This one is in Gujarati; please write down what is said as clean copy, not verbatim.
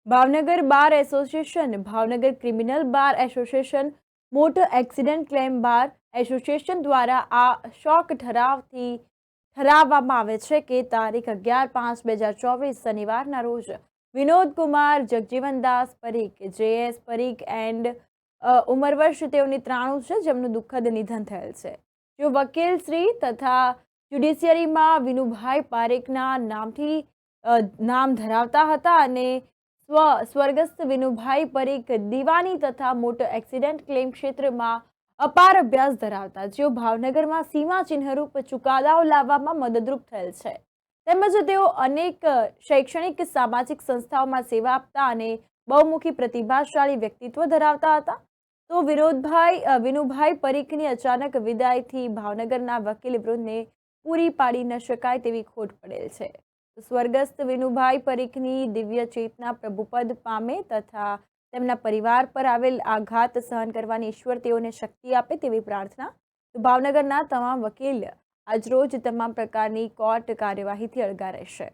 Bhavnagar bar association, Bhavnagar criminal bar association, motor accident claim bar association દ્વારા આ શોક ઠરાવવામાં આવે છે કે તારીખ 11/5/2024 શનિવારના રોજ વિનોદ કુમાર જગજીવનદાસ પરીખ, જેએસ પરીખ એન્ડ ઉંમર વર્ષ તેઓની 93 છે, જેમનું દુઃખદ નિધન થયેલ છે. જો વકીલ શ્રી તથા જ્યુડિશિયરીમાં વિનુભાઈ પારેખના નામ ધરાવતા હતા અને સ્વર્ગસ્થ વિનુભાઈ પરીખ દીવાની તથા મોટર એક્સિડન્ટ ક્લેમ ક્ષેત્રમાં અપાર અભ્યાસ ધરાવતા, જેઓ ભાવનગરમાં સીમાચિહ્નરૂપ ચુકાદાઓ લાવવામાં મદદરૂપ થયેલ છે, તેમજ તેઓ અનેક શૈક્ષણિક સામાજિક સંસ્થાઓમાં સેવા આપતા અને બહુમુખી પ્રતિભાશાળી વ્યક્તિત્વ ધરાવતા હતા. તો વિનુભાઈ પરીખની અચાનક વિદાયથી ભાવનગરના વકીલ વૃંદને પૂરી પાડી ન શકાય તેવી ખોટ પડેલ છે. સ્વર્ગસ્થ વિનુભાઈ પરીખની દિવ્ય ચેતના પ્રભુપદ પામે તથા તેમના પરિવાર પર આવેલ આઘાત સહન કરવાની ઈશ્વર તેઓને શક્તિ આપે તેવી પ્રાર્થના. તો ભાવનગરના તમામ વકીલ આજરોજ તમામ પ્રકારની કોર્ટ કાર્યવાહીથી અળગા રહેશે.